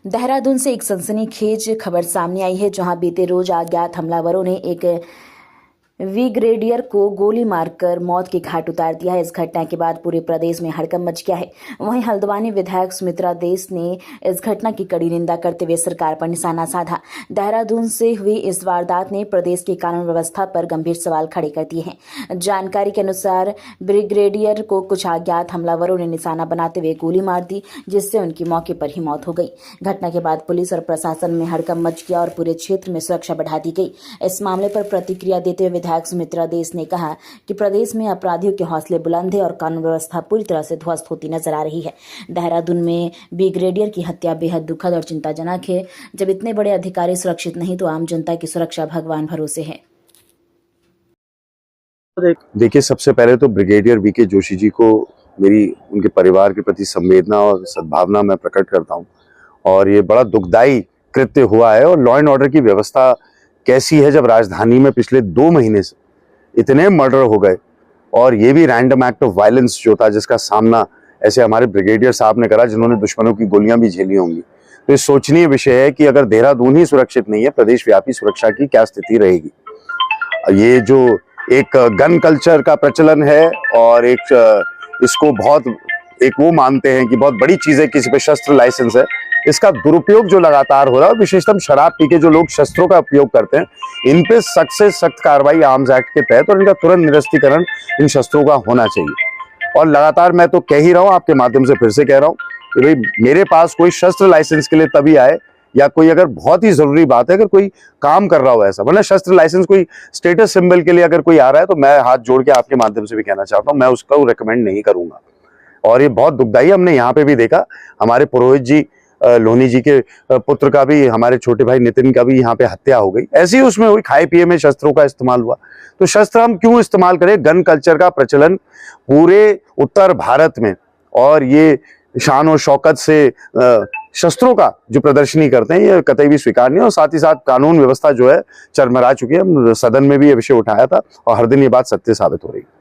देहरादून से एक सनसनीखेज खबर सामने आई है, जहां बीते रोज अज्ञात हमलावरों ने एक ब्रिगेडियर को गोली मारकर मौत के घाट उतार दिया है। इस घटना के बाद पूरे प्रदेश में हड़कंप मच गया है। वहीं हल्द्वानी विधायक सुमित्रा देश ने इस घटना की कड़ी निंदा करते हुए सरकार पर निशाना साधा। देहरादून से हुई इस वारदात ने प्रदेश की कानून व्यवस्था पर गंभीर सवाल खड़े कर दिए हैं। जानकारी के अनुसार ब्रिगेडियर को कुछ अज्ञात हमलावरों ने निशाना बनाते हुए गोली मार दी, जिससे उनकी मौके पर ही मौत हो गई। घटना के बाद पुलिस और प्रशासन में हड़कंप मच गया और पूरे क्षेत्र में सुरक्षा बढ़ा दी गई। इस मामले पर प्रतिक्रिया देते हुए विधायक सुमित्रा देश ने कहा कि प्रदेश में अपराधियों के हौसले बुलंद है और कानून व्यवस्था पूरी तरह से ध्वस्त होती नजर आ रही है। देहरादून में ब्रिगेडियर की हत्या बेहद दुखद और चिंताजनक है। जब इतने बड़े अधिकारी सुरक्षित नहीं तो आम जनता की सुरक्षा भगवान भरोसे है। देखिए, सबसे पहले तो ब्रिगेडियर वीके जोशी जी को मेरी उनके परिवार के प्रति संवेदना और सद्भावना मैं प्रकट करता हूं। और ये बड़ा दुखदाई कृत्य हुआ है। और लॉ एंड ऑर्डर की व्यवस्था कैसी है जब राजधानी में पिछले 2 महीने से इतने मर्डर हो गए, और ये भी रैंडम एक्ट ऑफ वायलेंस जो था, जिसका सामना ऐसे हमारे ब्रिगेडियर साहब ने करा जिन्होंने दुश्मनों की गोलियां भी झेली होंगी। तो ये सोचनीय विषय है कि अगर देहरादून ही सुरक्षित नहीं है, प्रदेश व्यापी सुरक्षा की क्या स्थिति रहेगी। ये जो एक गन कल्चर का प्रचलन है और इसको बहुत वो मानते हैं कि बहुत बड़ी चीज है किसी पे शस्त्र लाइसेंस है, इसका दुरुपयोग जो लगातार हो रहा है, विशेषतः शराब पी के जो लोग शस्त्रों का उपयोग करते हैं, इन पे सख्त से सख्त कार्रवाई आर्म्स एक्ट के तहत और इनका तुरंत निरस्तीकरण इन शस्त्रों का होना चाहिए। और लगातार मैं तो कह ही रहा हूं, आपके माध्यम से फिर से कह रहा हूं कि भाई मेरे पास कोई शस्त्र लाइसेंस के लिए तभी आए, या कोई अगर बहुत ही जरूरी बात है, अगर कोई काम कर रहा हो ऐसा, वरना शस्त्र लाइसेंस कोई स्टेटस सिंबल के लिए अगर कोई आ रहा है तो मैं हाथ जोड़ के आपके माध्यम से भी कहना चाहता हूं, मैं उसका रिकमेंड नहीं करूंगा। और ये बहुत दुखदाई, हमने यहाँ पे भी देखा, हमारे पुरोहित जी लोनी जी के पुत्र का भी, हमारे छोटे भाई नितिन का भी यहाँ पे हत्या हो गई। ऐसी उसमें हुई, खाए पिए में शस्त्रों का इस्तेमाल हुआ। तो शस्त्र हम क्यों इस्तेमाल करें? गन कल्चर का प्रचलन पूरे उत्तर भारत में, और ये शान और शौकत से शस्त्रों का जो प्रदर्शनी करते हैं, ये कतई भी स्वीकार नहीं है। और साथ ही साथ कानून व्यवस्था जो है चरमरा चुकी है। सदन में भी ये विषय उठाया था और हर दिन ये बात सत्य साबित हो रही है।